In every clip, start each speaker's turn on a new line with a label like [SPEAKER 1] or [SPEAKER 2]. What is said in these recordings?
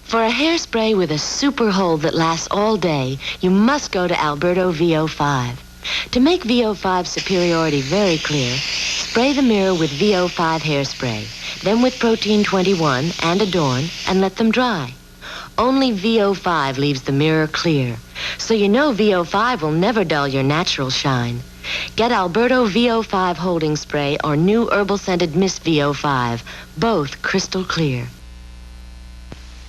[SPEAKER 1] For a hairspray with a super hold that lasts all day, you must go to Alberto V05. To make V05 superiority very clear, spray the mirror with V05 hairspray, then with Protein 21 and Adorn, and let them dry. Only V05 leaves the mirror clear, so you know V05 will never dull your natural shine. Get Alberto V05 holding spray or new herbal scented Mist V05, both crystal clear.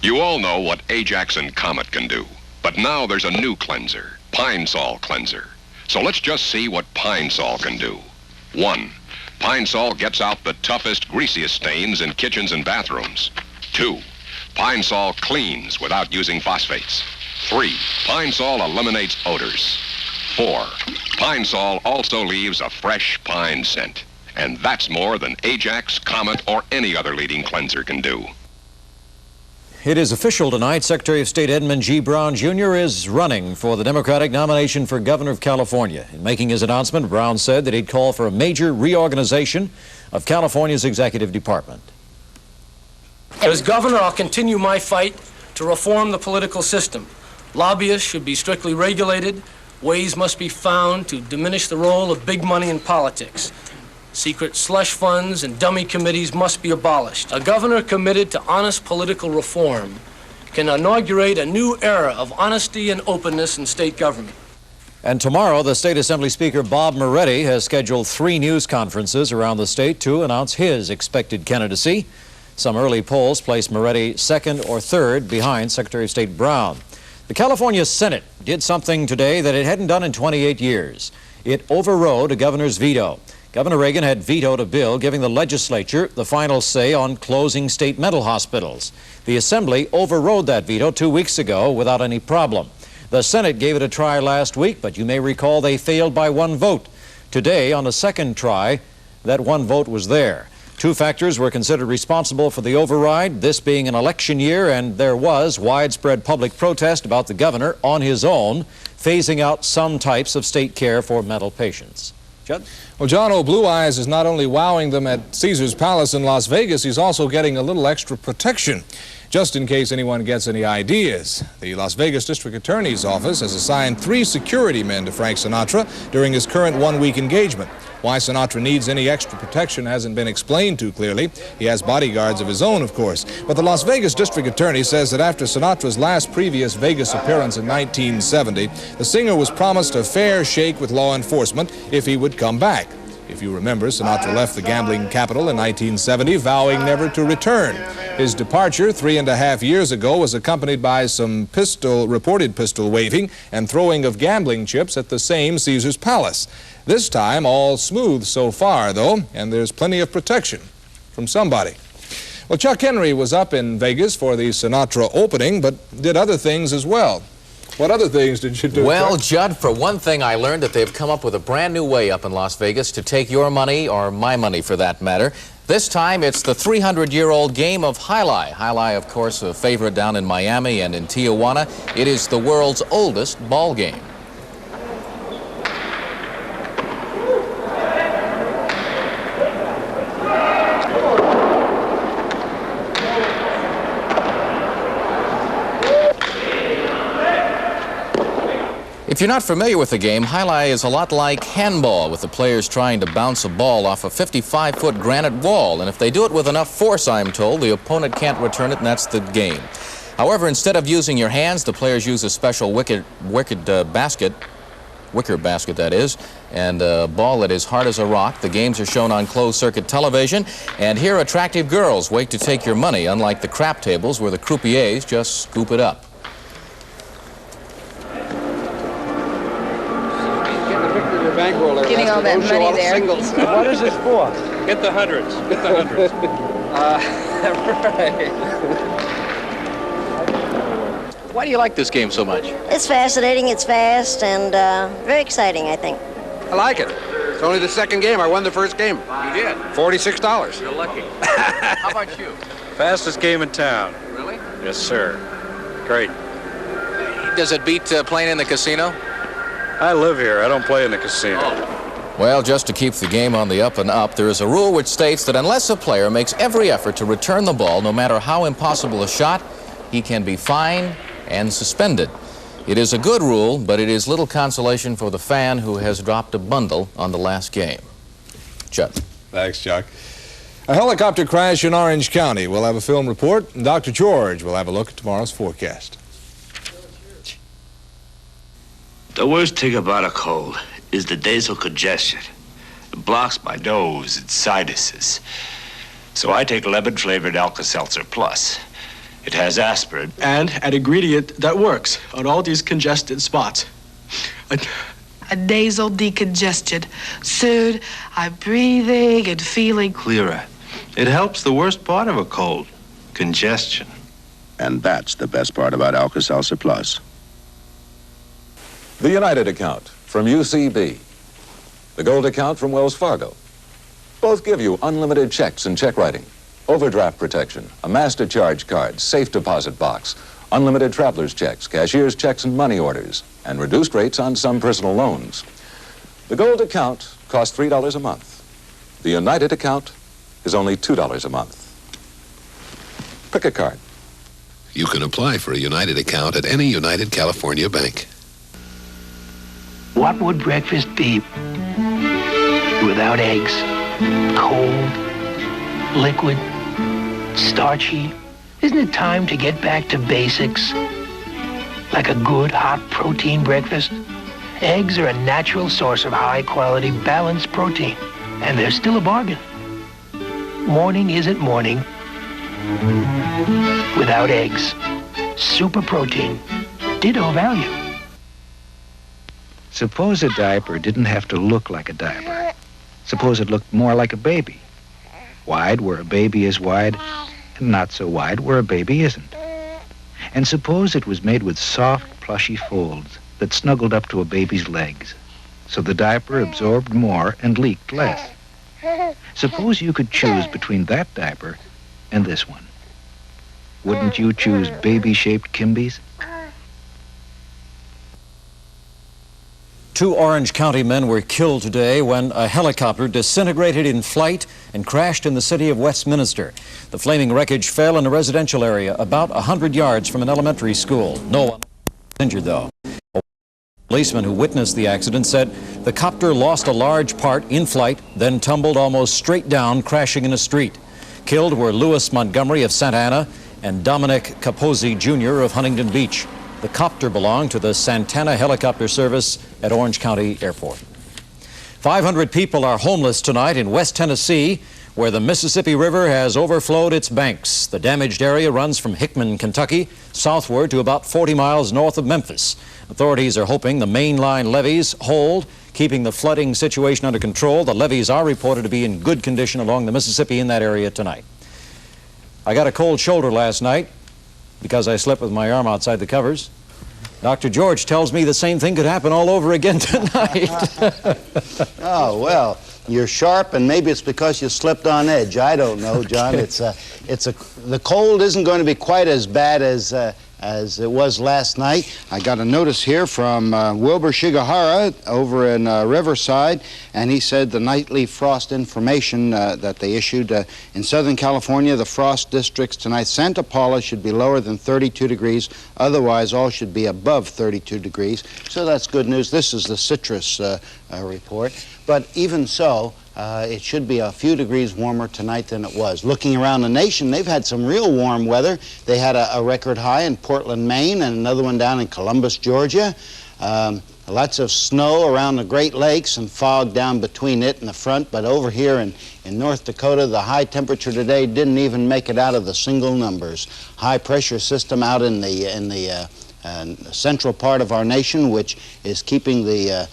[SPEAKER 2] You all know what Ajax and Comet can do, but now there's a new cleanser, PineSol cleanser. So let's just see what PineSol can do. 1. PineSol gets out the toughest, greasiest stains in kitchens and bathrooms. 2. PineSol cleans without using phosphates. 3. PineSol eliminates odors. 4. PineSol also leaves a fresh pine scent. And that's more than Ajax, Comet, or any other leading cleanser can do.
[SPEAKER 3] It is official tonight. Secretary of State Edmund G. Brown Jr. is running for the Democratic nomination for governor of California. In making his announcement, Brown said that he'd call for a major reorganization of California's executive department.
[SPEAKER 4] As governor, I'll continue my fight to reform the political system. Lobbyists should be strictly regulated. Ways must be found to diminish the role of big money in politics. Secret slush funds and dummy committees must be abolished. A governor committed to honest political reform can inaugurate a new era of honesty and openness in state government.
[SPEAKER 3] And tomorrow, the State Assembly Speaker Bob Moretti has scheduled 3 news conferences around the state to announce his expected candidacy. Some early polls place Moretti second or third behind Secretary of State Brown. The California Senate did something today that it hadn't done in 28 years. It overrode a governor's veto. Governor Reagan had vetoed a bill giving the legislature the final say on closing state mental hospitals. The Assembly overrode that veto 2 weeks ago without any problem. The Senate gave it a try last week, but you may recall they failed by 1 vote. Today, on a second try, that 1 vote was there. 2 factors were considered responsible for the override, this being an election year, and there was widespread public protest about the governor, on his own, phasing out some types of state care for mental patients. Judd?
[SPEAKER 5] Well, John O. Blue Eyes is not only wowing them at Caesar's Palace in Las Vegas, he's also getting a little extra protection. Just in case anyone gets any ideas, the Las Vegas District Attorney's Office has assigned 3 security men to Frank Sinatra during his current 1-week engagement. Why Sinatra needs any extra protection hasn't been explained too clearly. He has bodyguards of his own, of course. But the Las Vegas District Attorney says that after Sinatra's last previous Vegas appearance in 1970, the singer was promised a fair shake with law enforcement if he would come back. If you remember, Sinatra left the gambling capital in 1970, vowing never to return. His departure 3.5 years ago was accompanied by some reported pistol waving and throwing of gambling chips at the same Caesar's Palace. This time, all smooth so far, though, and there's plenty of protection from somebody. Well, Chuck Henry was up in Vegas for the Sinatra opening, but did other things as well. What other things did you do?
[SPEAKER 6] Well,
[SPEAKER 5] Chuck?
[SPEAKER 6] Judd, for one thing, I learned that they've come up with a brand new way up in Las Vegas to take your money, or my money for that matter. This time, it's the 300-year-old game of Jai-Alai. Jai-Alai, of course, a favorite down in Miami and in Tijuana. It is the world's oldest ball game. If you're not familiar with the game, Jai-Alai is a lot like handball, with the players trying to bounce a ball off a 55-foot granite wall. And if they do it with enough force, I'm told, the opponent can't return it, and that's the game. However, instead of using your hands, the players use a special wicker basket, that is, and a ball that is hard as a rock. The games are shown on closed-circuit television, and here attractive girls wait to take your money, unlike the crap tables where the croupiers just scoop it up.
[SPEAKER 7] Getting all that money there.
[SPEAKER 8] What is this for? Get the hundreds. Get the hundreds.
[SPEAKER 7] Right.
[SPEAKER 6] Why do you like this game so much?
[SPEAKER 7] It's fascinating, it's fast, and very exciting, I think.
[SPEAKER 8] I like it. It's only the second game. I won the first game.
[SPEAKER 6] You did?
[SPEAKER 8] $46.
[SPEAKER 6] You're lucky. How about you?
[SPEAKER 8] Fastest game in town.
[SPEAKER 6] Really?
[SPEAKER 8] Yes, sir. Great.
[SPEAKER 6] Does it beat playing in the casino?
[SPEAKER 8] I live here. I don't play in the casino.
[SPEAKER 6] Oh. Well, just to keep the game on the up and up, there is a rule which states that unless a player makes every effort to return the ball, no matter how impossible a shot, he can be fined and suspended. It is a good rule, but it is little consolation for the fan who has dropped a bundle on the last game. Chuck.
[SPEAKER 5] Thanks, Chuck. A helicopter crash in Orange County. We'll have a film report, and Dr. George will have a look at tomorrow's forecast.
[SPEAKER 9] The worst thing about a cold is the nasal congestion. It blocks my nose and sinuses. So I take lemon-flavored AlkaSeltzer Plus. It has aspirin.
[SPEAKER 10] And an ingredient that works on all these congested spots.
[SPEAKER 11] A nasal decongestion. Soon, I'm breathing and feeling
[SPEAKER 9] Clearer. It helps the worst part of a cold, congestion.
[SPEAKER 12] And that's the best part about AlkaSeltzer Plus.
[SPEAKER 13] The United account from UCB. The Gold account from Wells Fargo. Both give you unlimited checks and check writing, overdraft protection, a master charge card, safe deposit box, unlimited traveler's checks, cashier's checks and money orders, and reduced rates on some personal loans. The Gold account costs $3 a month. The United account is only $2 a month. Pick a card.
[SPEAKER 14] You can apply for a United account at any United California bank.
[SPEAKER 15] What would breakfast be without eggs? Cold, liquid, starchy. Isn't it time to get back to basics? Like a good, hot protein breakfast? Eggs are a natural source of high-quality, balanced protein, and they're still a bargain. Morning isn't morning without eggs. Super protein, ditto value.
[SPEAKER 16] Suppose a diaper didn't have to look like a diaper. Suppose it looked more like a baby. Wide where a baby is wide, and not so wide where a baby isn't. And suppose it was made with soft, plushy folds that snuggled up to a baby's legs, so the diaper absorbed more and leaked less. Suppose you could choose between that diaper and this one. Wouldn't you choose baby-shaped Kimbies?
[SPEAKER 3] 2 Orange County men were killed today when a helicopter disintegrated in flight and crashed in the city of Westminster. The flaming wreckage fell in a residential area about 100 yards from an elementary school. No one was injured, though. A policeman who witnessed the accident said the copter lost a large part in flight, then tumbled almost straight down, crashing in a street. Killed were Louis Montgomery of Santa Ana and Dominic Capozzi Jr. of Huntington Beach. The copter belonged to the Santana Helicopter Service at Orange County Airport. 500 people are homeless tonight in West Tennessee, where the Mississippi River has overflowed its banks. The damaged area runs from Hickman, Kentucky, southward to about 40 miles north of Memphis. Authorities are hoping the mainline levees hold, keeping the flooding situation under control. The levees are reported to be in good condition along the Mississippi in that area tonight. I got a cold shoulder last night because I slept with my arm outside the covers. Dr. George tells me the same thing could happen all over again tonight.
[SPEAKER 17] Oh, well, you're sharp, and maybe it's because you slipped on edge. I don't know, John. The cold isn't going to be quite as bad as it was last night. I got a notice here from Wilbur Shigahara over in Riverside, and he said the nightly frost information that they issued in Southern California, the frost districts tonight, Santa Paula should be lower than 32 degrees. Otherwise, all should be above 32 degrees. So that's good news. This is the citrus report. But even so, it should be a few degrees warmer tonight than it was. Looking around the nation, they've had some real warm weather. They had a record high in Portland, Maine, and another one down in Columbus, Georgia. Lots of snow around the Great Lakes and fog down between it and the front. But over here in North Dakota, the high temperature today didn't even make it out of the single numbers. High pressure system out in the central part of our nation, which is keeping the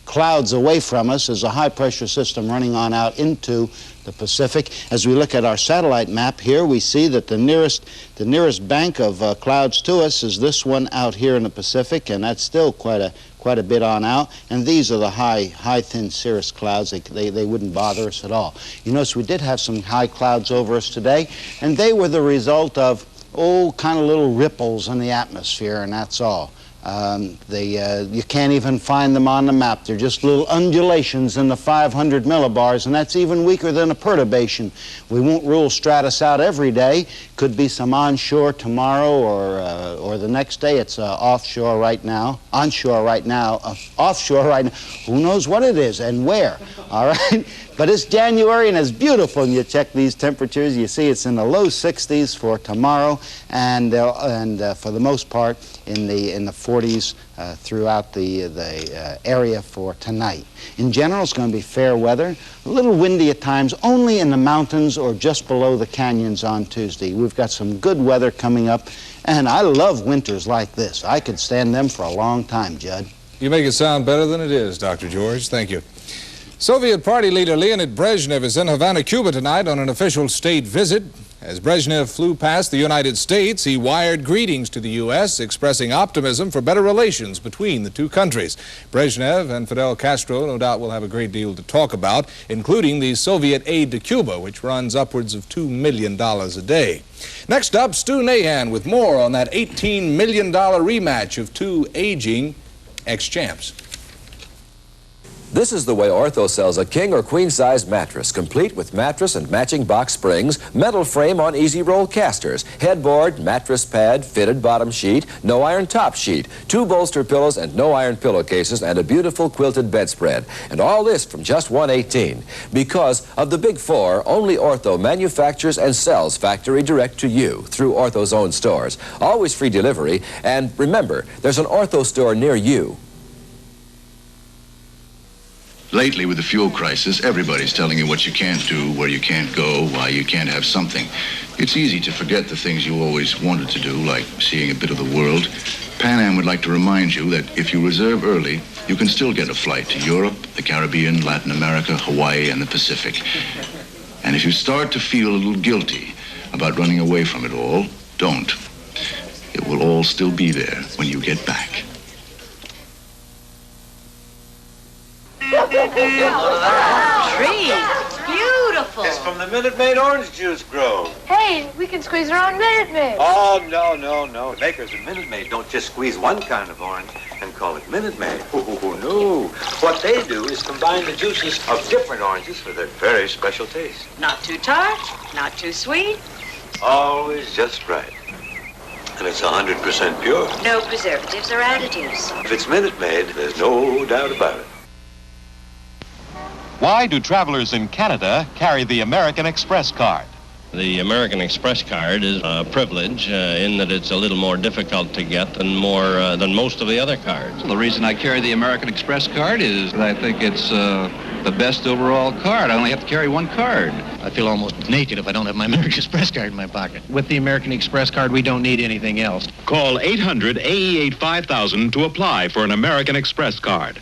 [SPEAKER 17] clouds away from us, is a high-pressure system running on out into the Pacific. As we look at our satellite map here, we see that the nearest bank of clouds to us is this one out here in the Pacific, and that's still quite a bit on out. And these are the high, thin cirrus clouds. They wouldn't bother us at all. You notice we did have some high clouds over us today, and they were the result of kind of little ripples in the atmosphere, and that's all. You can't even find them on the map. They're just little undulations in the 500 millibars, and that's even weaker than a perturbation. We won't rule stratus out every day. Could be some onshore tomorrow or the next day. It's offshore right now, onshore right now, offshore right now. Who knows what it is and where, all right? But it's January and it's beautiful, and you check these temperatures, you see it's in the low 60s for tomorrow, and for the most part in the 40s throughout the area for tonight. In general, it's going to be fair weather, a little windy at times, only in the mountains or just below the canyons on Tuesday. We've got some good weather coming up, and I love winters like this. I could stand them for a long time, Judd.
[SPEAKER 5] You make it sound better than it is, Dr. George. Thank you. Soviet Party leader Leonid Brezhnev is in Havana, Cuba tonight on an official state visit. As Brezhnev flew past the United States, he wired greetings to the U.S., expressing optimism for better relations between the two countries. Brezhnev and Fidel Castro no doubt will have a great deal to talk about, including the Soviet aid to Cuba, which runs upwards of $2 million a day. Next up, Stu Nahan with more on that $18 million rematch of two aging ex-champs.
[SPEAKER 18] This is the way Ortho sells a king or queen size mattress, complete with mattress and matching box springs, metal frame on easy roll casters, headboard, mattress pad, fitted bottom sheet, no iron top sheet, 2 bolster pillows and no iron pillowcases, and a beautiful quilted bedspread. And all this from just $118. Because of the big four, only Ortho manufactures and sells factory direct to you through Ortho's own stores. Always free delivery, and remember, there's an Ortho store near you.
[SPEAKER 19] Lately, with the fuel crisis, everybody's telling you what you can't do, where you can't go, why you can't have something. It's easy to forget the things you always wanted to do, like seeing a bit of the world. Pan Am would like to remind you that if you reserve early, you can still get a flight to Europe, the Caribbean, Latin America, Hawaii, and the Pacific. And if you start to feel a little guilty about running away from it all, don't. It will all still be there when you get back.
[SPEAKER 20] Tree. Beautiful.
[SPEAKER 21] It's from the Minute Maid orange juice grove.
[SPEAKER 20] Hey, we can squeeze our own Minute Maid.
[SPEAKER 21] Oh, no. The makers of Minute Maid don't just squeeze one kind of orange and call it Minute Maid. Oh, no. What they do is combine the juices of different oranges for their very special taste.
[SPEAKER 20] Not too tart, not too sweet.
[SPEAKER 21] Always just right. And it's 100% pure.
[SPEAKER 20] No preservatives or additives.
[SPEAKER 21] If it's Minute Maid, there's no doubt about it.
[SPEAKER 22] Why do travelers in Canada carry the American Express card?
[SPEAKER 23] The American Express card is a privilege in that it's a little more difficult to get than most of the other cards.
[SPEAKER 24] The reason I carry the American Express card is that I think it's the best overall card. I only have to carry one card.
[SPEAKER 25] I feel almost naked if I don't have my American Express card in my pocket. With the American Express card, we don't need anything else.
[SPEAKER 22] Call 800-AE8-5000 to apply for an American Express card.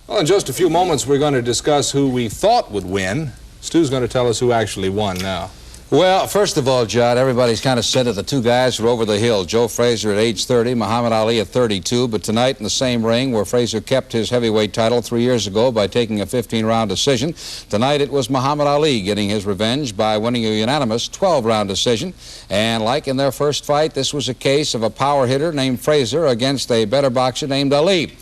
[SPEAKER 5] Well, in just a few moments, we're going to discuss who we thought would win. Stu's going to tell us who actually won now.
[SPEAKER 26] Well, first of all, Judd, everybody's kind of said that the two guys were over the hill. Joe Frazier at age 30, Muhammad Ali at 32. But tonight in the same ring where Frazier kept his heavyweight title 3 years ago by taking a 15-round decision, tonight it was Muhammad Ali getting his revenge by winning a unanimous 12-round decision. And like in their first fight, this was a case of a power hitter named Frazier against a better boxer named Ali.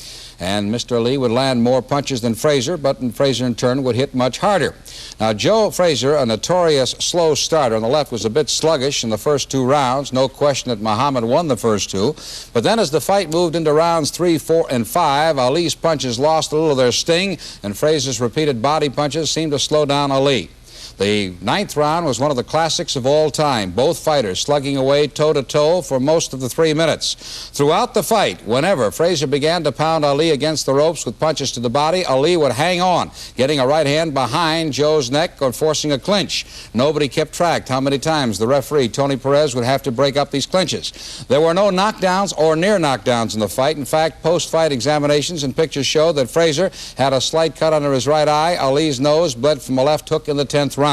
[SPEAKER 26] And Mr. Ali would land more punches than Frazier, but Frazier in turn would hit much harder. Now, Joe Frazier, a notorious slow starter on the left, was a bit sluggish in the first 2 rounds. No question that Muhammad won the first 2. But then as the fight moved into rounds 3, 4, and 5, Ali's punches lost a little of their sting, and Frazier's repeated body punches seemed to slow down Ali. The 9th round was one of the classics of all time, both fighters slugging away toe-to-toe for most of the 3 minutes. Throughout the fight, whenever Frazier began to pound Ali against the ropes with punches to the body, Ali would hang on, getting a right hand behind Joe's neck or forcing a clinch. Nobody kept track how many times the referee, Tony Perez, would have to break up these clinches. There were no knockdowns or near knockdowns in the fight. In fact, post-fight examinations and pictures show that Frazier had a slight cut under his right eye. Ali's nose bled from a left hook in the 10th round.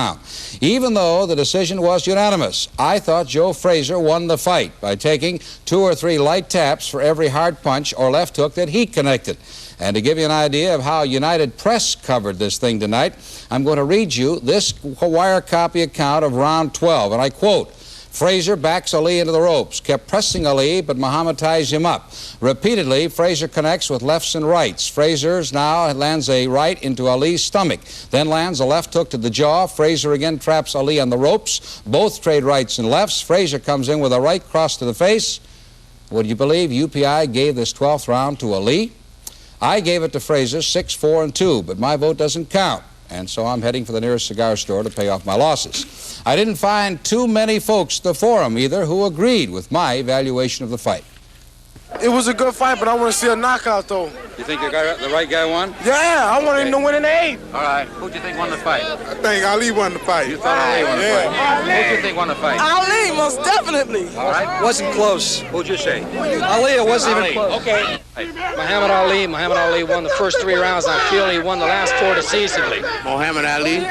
[SPEAKER 26] Even though the decision was unanimous, I thought Joe Frazier won the fight by taking 2 or 3 light taps for every hard punch or left hook that he connected. And to give you an idea of how United Press covered this thing tonight, I'm going to read you this wire copy account of round 12, and I quote, Frazier backs Ali into the ropes, kept pressing Ali, but Muhammad ties him up. Repeatedly, Frazier connects with lefts and rights. Frazier now lands a right into Ali's stomach, then lands a left hook to the jaw. Frazier again traps Ali on the ropes. Both trade rights and lefts. Frazier comes in with a right cross to the face. Would you believe UPI gave this 12th round to Ali? I gave it to Frazier 6, 4, and 2, but my vote doesn't count, and so I'm heading for the nearest cigar store to pay off my losses. I didn't find too many folks at the forum either who agreed with my evaluation of the fight.
[SPEAKER 1] It was a good fight, but I want to see a knockout, though.
[SPEAKER 26] You think the right guy won?
[SPEAKER 1] Yeah, I wanted him to win in the 8th.
[SPEAKER 26] All right. Who do you think won the fight?
[SPEAKER 1] I think Ali won the fight.
[SPEAKER 26] You thought Ali won the fight? Who do you think won the fight?
[SPEAKER 1] Ali, most definitely.
[SPEAKER 26] All right.
[SPEAKER 2] Wasn't close.
[SPEAKER 26] Who'd you say?
[SPEAKER 2] Ali, it wasn't even close. Okay. Muhammad Ali won the first 3 rounds. I feel he won the last 4 decisively.
[SPEAKER 1] Muhammad Ali.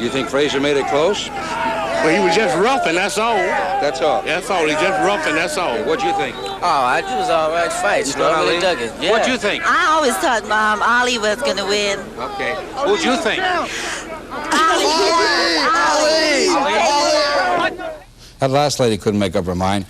[SPEAKER 26] You think Frazier made it close?
[SPEAKER 1] Well, he was just roughing, that's all.
[SPEAKER 26] That's all?
[SPEAKER 1] That's all. He just roughing, that's all.
[SPEAKER 26] What'd you think?
[SPEAKER 2] Oh, it was all right fight.
[SPEAKER 26] You thought Ali?
[SPEAKER 2] Dug it. Yeah.
[SPEAKER 26] What'd you think?
[SPEAKER 4] I always thought Ali was going to win.
[SPEAKER 26] Okay. Who'd you think? That last lady couldn't make up her mind.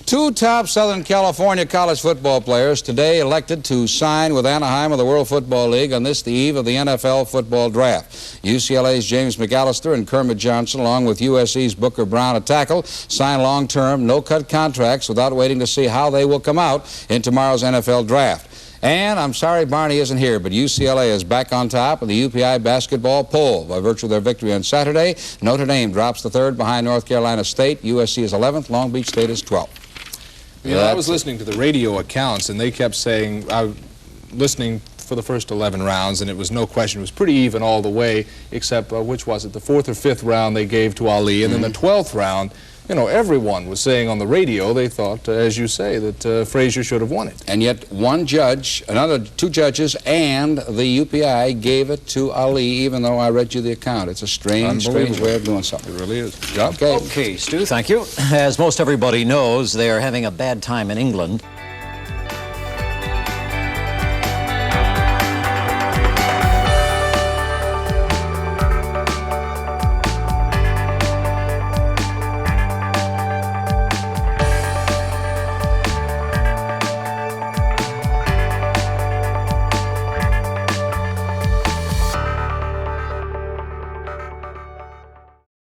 [SPEAKER 26] 2 top Southern California college football players today elected to sign with Anaheim of the World Football League on this, the eve of the NFL football draft. UCLA's James McAllister and Kermit Johnson, along with USC's Booker Brown, a tackle, sign long-term, no-cut contracts without waiting to see how they will come out in tomorrow's NFL draft. And I'm sorry Barney isn't here, but UCLA is back on top of the UPI basketball poll. By virtue of their victory on Saturday, Notre Dame drops to 3rd behind North Carolina State. USC is 11th. Long Beach State is 12th.
[SPEAKER 5] You know, I was listening to the radio accounts, and they kept saying, listening for the first 11 rounds, and it was no question, it was pretty even all the way, except, which was it, the 4th or 5th round they gave to Ali, and then the 12th round, you know, everyone was saying on the radio they thought, as you say, that Frazier should have won it.
[SPEAKER 26] And yet 1 judge, 2 judges, and the UPI gave it to Ali, even though I read you the account. It's a strange way of doing something.
[SPEAKER 5] It really is.
[SPEAKER 26] Okay.
[SPEAKER 3] Okay, Stu, thank you. As most everybody knows, they are having a bad time in England.